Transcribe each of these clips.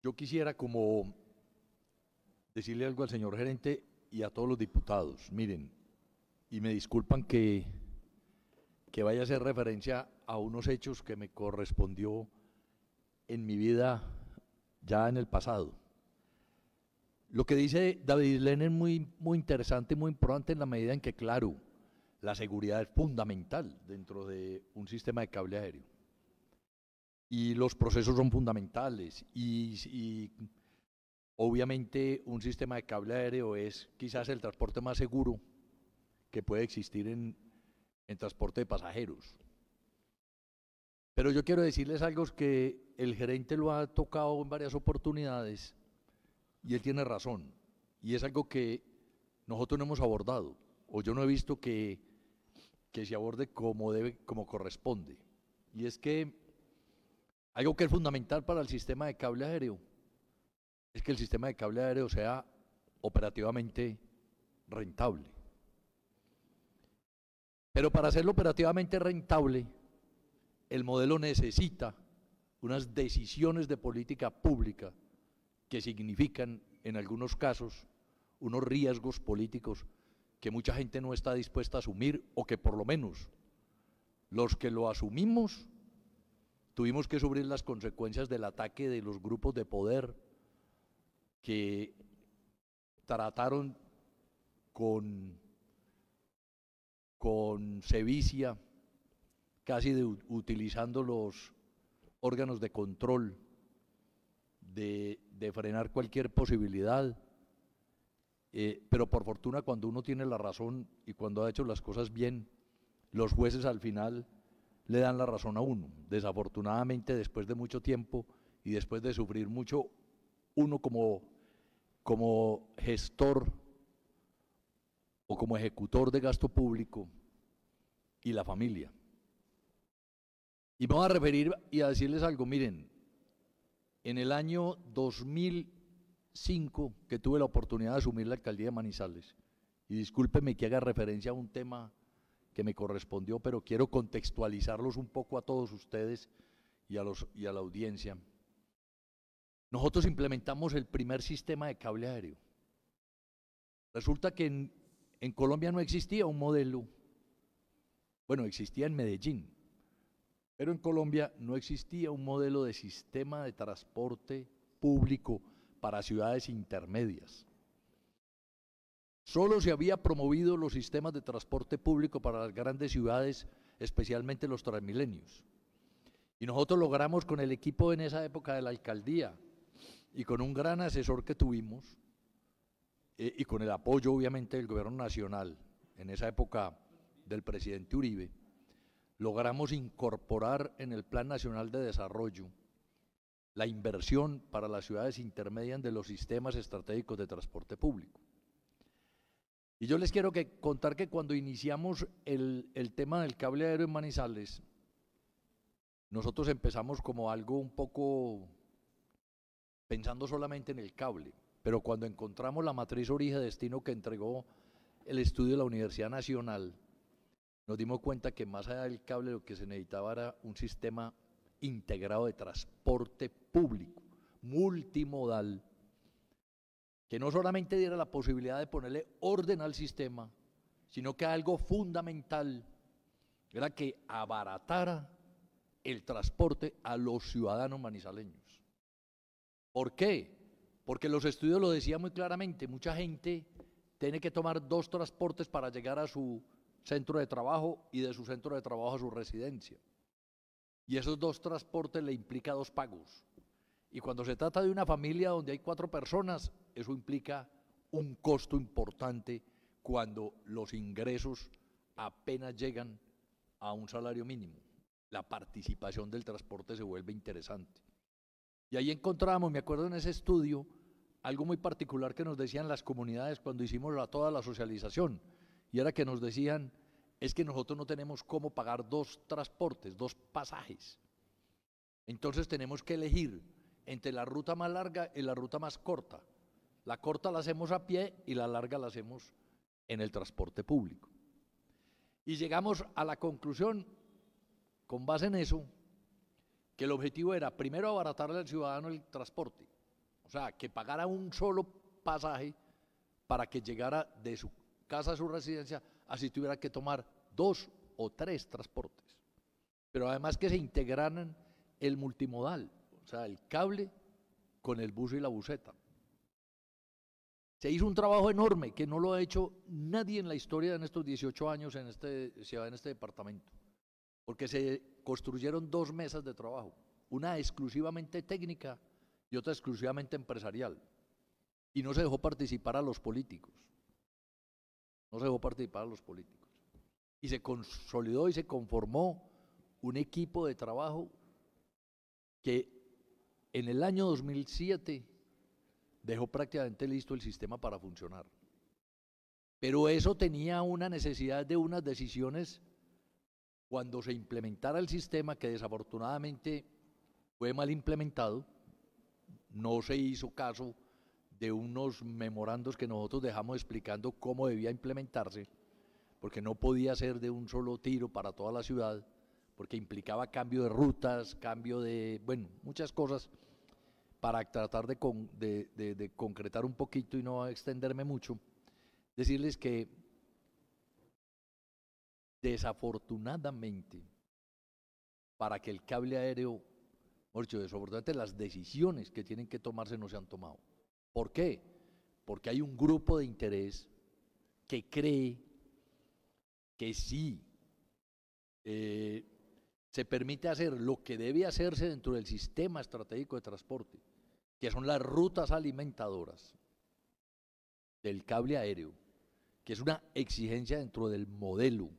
Yo quisiera como decirle algo al señor gerente y a todos los diputados. Miren, y me disculpan que vaya a hacer referencia a unos hechos que me correspondió en mi vida ya en el pasado. Lo que dice David Len es muy interesante, muy importante en la medida en que, claro, la seguridad es fundamental dentro de un sistema de cable aéreo. Y los procesos son fundamentales. Y obviamente un sistema de cable aéreo es quizás el transporte más seguro que puede existir en transporte de pasajeros. Pero yo quiero decirles algo que el gerente lo ha tocado en varias oportunidades y él tiene razón. Y es algo que nosotros no hemos abordado, o yo no he visto que se aborde como debe, como corresponde. Y es que algo que es fundamental para el sistema de cable aéreo es que el sistema de cable aéreo sea operativamente rentable. Pero para hacerlo operativamente rentable, el modelo necesita unas decisiones de política pública que significan, en algunos casos, unos riesgos políticos que mucha gente no está dispuesta a asumir, o que por lo menos los que lo asumimos tuvimos que sufrir las consecuencias del ataque de los grupos de poder que trataron con sevicia, casi utilizando los órganos de control, de frenar cualquier posibilidad. Pero por fortuna, cuando uno tiene la razón y cuando ha hecho las cosas bien, los jueces al final le dan la razón a uno. Desafortunadamente, después de mucho tiempo y después de sufrir mucho, uno como gestor o como ejecutor de gasto público y la familia. Y me voy a referir y a decirles algo. Miren, en el año 2005, que tuve la oportunidad de asumir la alcaldía de Manizales, y discúlpenme que haga referencia a un tema que me correspondió, pero quiero contextualizarlos un poco a todos ustedes y a la audiencia. Nosotros implementamos el primer sistema de cable aéreo. Resulta que en Colombia no existía un modelo, bueno, existía en Medellín, pero en Colombia no existía un modelo de sistema de transporte público para ciudades intermedias. Solo se había promovido los sistemas de transporte público para las grandes ciudades, especialmente los Transmilenios. Y nosotros logramos, con el equipo en esa época de la alcaldía y con un gran asesor que tuvimos, y con el apoyo obviamente del gobierno nacional, en esa época del presidente Uribe, logramos incorporar en el Plan Nacional de Desarrollo la inversión para las ciudades intermedias de los sistemas estratégicos de transporte público. Y yo les quiero contar que cuando iniciamos el tema del cable aéreo en Manizales, nosotros empezamos como algo un poco pensando solamente en el cable, pero cuando encontramos la matriz origen-destino que entregó el estudio de la Universidad Nacional, nos dimos cuenta que más allá del cable lo que se necesitaba era un sistema integrado de transporte público, multimodal, que no solamente diera la posibilidad de ponerle orden al sistema, sino que algo fundamental era que abaratara el transporte a los ciudadanos manizaleños. ¿Por qué? Porque los estudios lo decían muy claramente, mucha gente tiene que tomar 2 transportes para llegar a su centro de trabajo y de su centro de trabajo a su residencia. Y esos 2 transportes le implica 2 pagos. Y cuando se trata de una familia donde hay 4 personas, eso implica un costo importante cuando los ingresos apenas llegan a un salario mínimo. La participación del transporte se vuelve interesante. Y ahí encontramos, me acuerdo en ese estudio, algo muy particular que nos decían las comunidades cuando hicimos toda la socialización, y era que nos decían, es que nosotros no tenemos cómo pagar 2 transportes, 2 pasajes. Entonces tenemos que elegir entre la ruta más larga y la ruta más corta. La corta la hacemos a pie y la larga la hacemos en el transporte público. Y llegamos a la conclusión, con base en eso, que el objetivo era primero abaratarle al ciudadano el transporte, O sea, que pagara un solo pasaje para que llegara de su casa a su residencia, así tuviera que tomar 2 o 3 transportes. Pero además que se integraran el multimodal, o sea, el cable con el bus y la buseta. Se hizo un trabajo enorme que no lo ha hecho nadie en la historia en estos 18 años en este departamento, porque se construyeron 2 mesas de trabajo, una exclusivamente técnica y otra exclusivamente empresarial, y no se dejó participar a los políticos, y se consolidó y se conformó un equipo de trabajo que en el año 2007 dejó prácticamente listo el sistema para funcionar. Pero eso tenía una necesidad de unas decisiones cuando se implementara el sistema, que desafortunadamente fue mal implementado. No se hizo caso de unos memorandos que nosotros dejamos explicando cómo debía implementarse, porque no podía ser de un solo tiro para toda la ciudad, porque implicaba cambio de rutas, cambio de, bueno, muchas cosas, para tratar de concretar un poquito y no extenderme mucho, decirles que desafortunadamente, para que el cable aéreo, desafortunadamente las decisiones que tienen que tomarse no se han tomado. ¿Por qué? Porque hay un grupo de interés que cree que sí se permite hacer lo que debe hacerse dentro del sistema estratégico de transporte, que son las rutas alimentadoras del cable aéreo, que es una exigencia dentro del modelo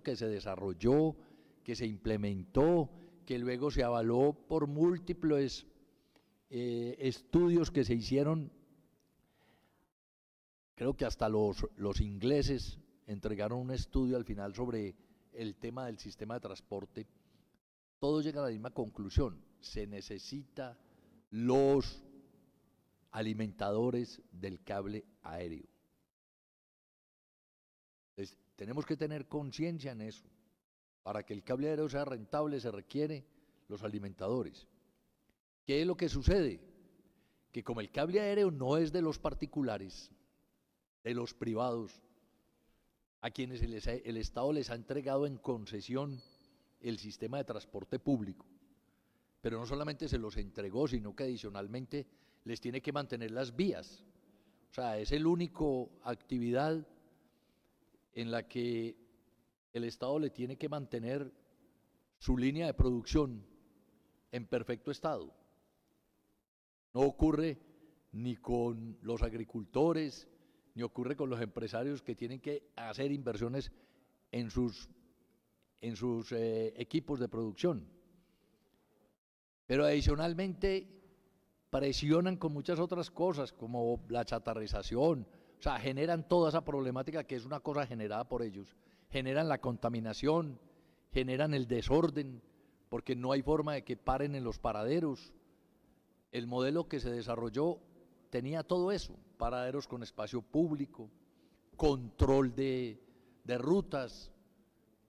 que se desarrolló, que se implementó, que luego se avaló por múltiples estudios que se hicieron. Creo que hasta los ingleses entregaron un estudio al final sobre el tema del sistema de transporte. Todos llegan a la misma conclusión: se necesita los alimentadores del cable aéreo. Entonces, tenemos que tener conciencia en eso. Para que el cable aéreo sea rentable se requieren los alimentadores. ¿Qué es lo que sucede? Que como el cable aéreo no es de los particulares, de los privados, a quienes el Estado les ha entregado en concesión el sistema de transporte público, pero no solamente se los entregó, sino que adicionalmente les tiene que mantener las vías. O sea, es el único actividad en la que el Estado le tiene que mantener su línea de producción en perfecto estado. No ocurre ni con los agricultores, ni ocurre con los empresarios que tienen que hacer inversiones en sus equipos de producción. Pero adicionalmente presionan con muchas otras cosas, como la chatarrización, o sea, generan toda esa problemática que es una cosa generada por ellos, generan la contaminación, generan el desorden, porque no hay forma de que paren en los paraderos. El modelo que se desarrolló tenía todo eso: paraderos con espacio público, control de rutas,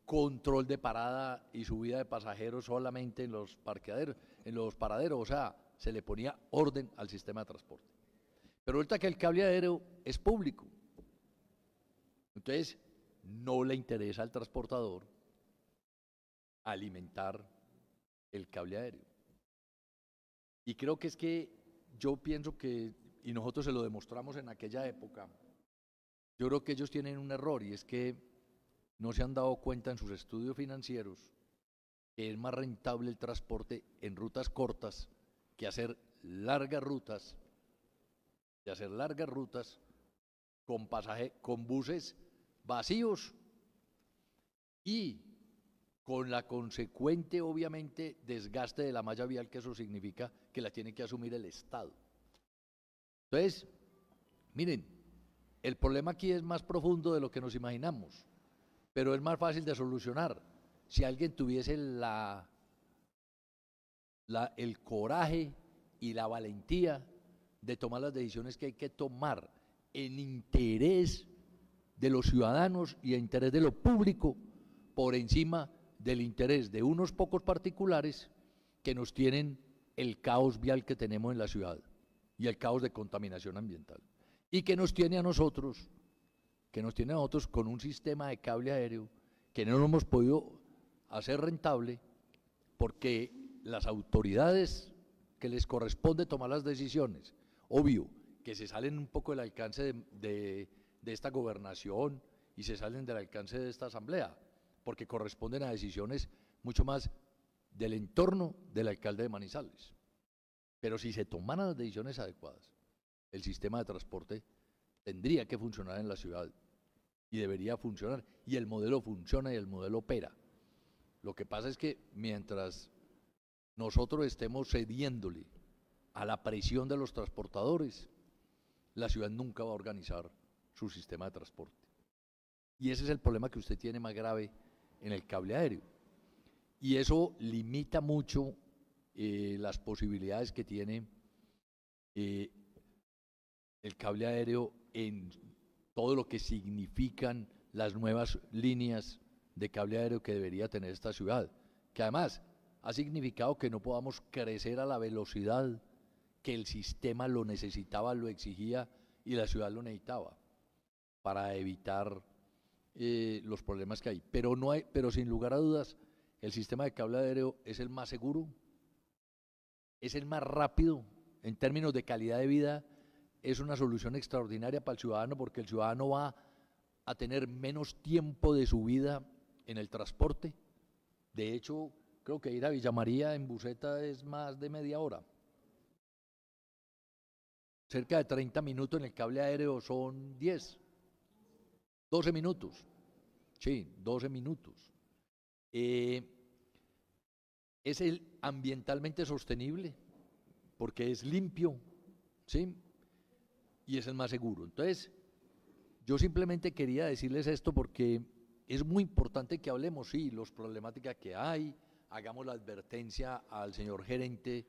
control de parada y subida de pasajeros solamente en los parqueaderos, en los paraderos, o sea, se le ponía orden al sistema de transporte. Pero resulta que el cable aéreo es público, entonces no le interesa al transportador alimentar el cable aéreo. Y creo que es que yo pienso que, y nosotros se lo demostramos en aquella época, yo creo que ellos tienen un error, y es que no se han dado cuenta en sus estudios financieros que es más rentable el transporte en rutas cortas que hacer largas rutas, con buses vacíos y con la consecuente, obviamente, desgaste de la malla vial, que eso significa que la tiene que asumir el Estado. Entonces, miren, el problema aquí es más profundo de lo que nos imaginamos, pero es más fácil de solucionar si alguien tuviese el coraje y la valentía de tomar las decisiones que hay que tomar en interés de los ciudadanos y en interés de lo público, por encima del interés de unos pocos particulares que nos tienen el caos vial que tenemos en la ciudad y el caos de contaminación ambiental. Y que nos tiene a nosotros, con un sistema de cable aéreo que no lo hemos podido hacer rentable porque las autoridades que les corresponde tomar las decisiones, obvio, que se salen un poco del alcance de esta gobernación y se salen del alcance de esta asamblea, porque corresponden a decisiones mucho más del entorno del alcalde de Manizales. Pero si se tomaran las decisiones adecuadas, el sistema de transporte tendría que funcionar en la ciudad y debería funcionar, y el modelo funciona y el modelo opera. Lo que pasa es que mientras nosotros estemos cediéndole a la presión de los transportadores, la ciudad nunca va a organizar su sistema de transporte. Y ese es el problema que usted tiene más grave en el cable aéreo. Y eso limita mucho las posibilidades que tiene el cable aéreo en todo lo que significan las nuevas líneas de cable aéreo que debería tener esta ciudad, que además ha significado que no podamos crecer a la velocidad que el sistema lo necesitaba, lo exigía y la ciudad lo necesitaba para evitar los problemas que hay. Pero sin lugar a dudas, el sistema de cable aéreo es el más seguro, es el más rápido en términos de calidad de vida, es una solución extraordinaria para el ciudadano porque el ciudadano va a tener menos tiempo de su vida en el transporte. De hecho, creo que ir a Villa María en buseta es más de media hora. Cerca de 30 minutos en el cable aéreo son 10, 12 minutos. Sí, 12 minutos. Es el ambientalmente sostenible porque es limpio, ¿sí? Y es el más seguro. Entonces, yo simplemente quería decirles esto porque es muy importante que hablemos, sí, las problemáticas que hay, hagamos la advertencia al señor gerente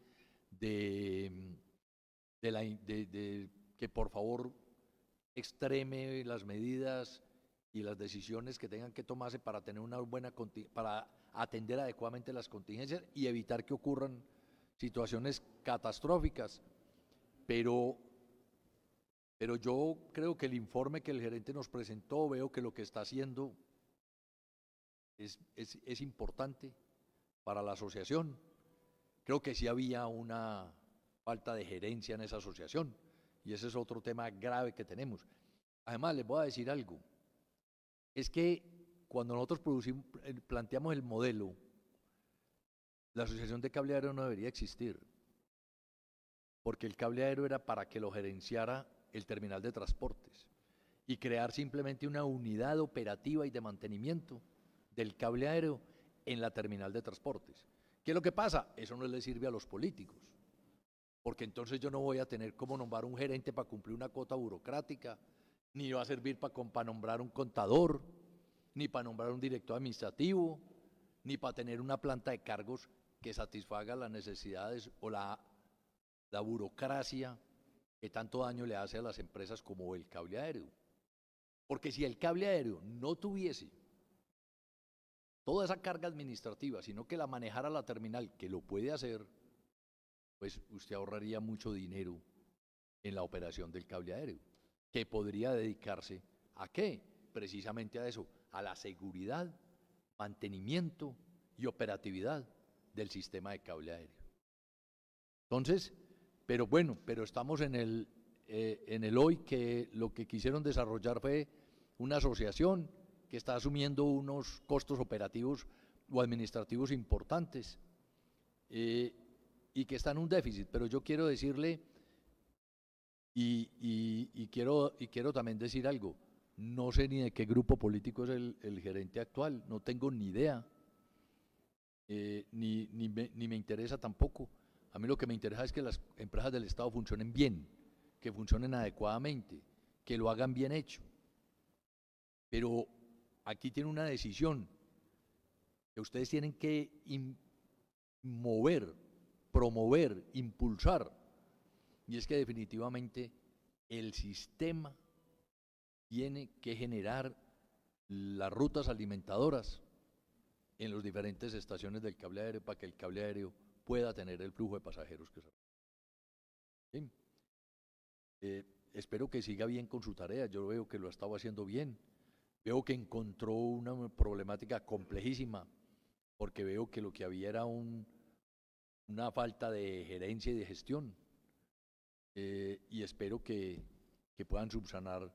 de que por favor extreme las medidas y las decisiones que tengan que tomarse para tener una buena para atender adecuadamente las contingencias y evitar que ocurran situaciones catastróficas. Pero yo creo que el informe que el gerente nos presentó, veo que lo que está haciendo es importante para la asociación. Creo que sí había una falta de gerencia en esa asociación y ese es otro tema grave que tenemos. Además, les voy a decir algo, es que cuando nosotros planteamos el modelo, la asociación de cable aéreo no debería existir, porque el cable aéreo era para que lo gerenciara el terminal de transportes y crear simplemente una unidad operativa y de mantenimiento del cable aéreo en la terminal de transportes. ¿Qué es lo que pasa? Eso no le sirve a los políticos, porque entonces yo no voy a tener cómo nombrar un gerente para cumplir una cuota burocrática, ni va a servir para nombrar un contador, ni para nombrar un director administrativo, ni para tener una planta de cargos que satisfaga las necesidades o la burocracia que tanto daño le hace a las empresas como el cable aéreo. Porque si el cable aéreo no tuviese toda esa carga administrativa, sino que la manejara la terminal, que lo puede hacer, pues usted ahorraría mucho dinero en la operación del cable aéreo, que podría dedicarse ¿a qué? Precisamente a eso, a la seguridad, mantenimiento y operatividad del sistema de cable aéreo. Entonces, pero estamos en el hoy, que lo que quisieron desarrollar fue una asociación que está asumiendo unos costos operativos o administrativos importantes y que está en un déficit. Pero yo quiero decirle y quiero también decir algo, no sé ni de qué grupo político es el gerente actual, no tengo ni idea, ni me interesa tampoco. A mí lo que me interesa es que las empresas del Estado funcionen bien, que funcionen adecuadamente, que lo hagan bien hecho. Pero aquí tiene una decisión que ustedes tienen que mover, promover, impulsar, y es que definitivamente el sistema tiene que generar las rutas alimentadoras en las diferentes estaciones del cable aéreo para que el cable aéreo pueda tener el flujo de pasajeros que se requiere. ¿Sí? Espero que siga bien con su tarea, yo veo que lo ha estado haciendo bien, veo que encontró una problemática complejísima, porque veo que lo que había era una falta de gerencia y de gestión, y espero que puedan subsanar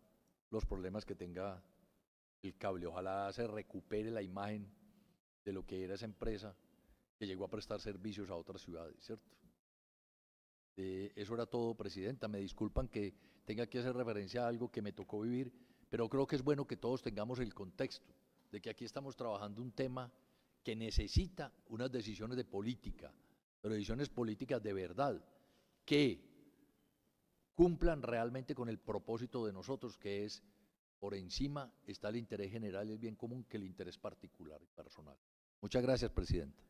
los problemas que tenga el cable. Ojalá se recupere la imagen de lo que era esa empresa que llegó a prestar servicios a otras ciudades, ¿cierto? Eso era todo, Presidenta. Me disculpan que tenga que hacer referencia a algo que me tocó vivir, pero creo que es bueno que todos tengamos el contexto de que aquí estamos trabajando un tema que necesita unas decisiones de política, pero decisiones políticas de verdad, que cumplan realmente con el propósito de nosotros, que es, por encima está el interés general y el bien común que el interés particular y personal. Muchas gracias, Presidenta.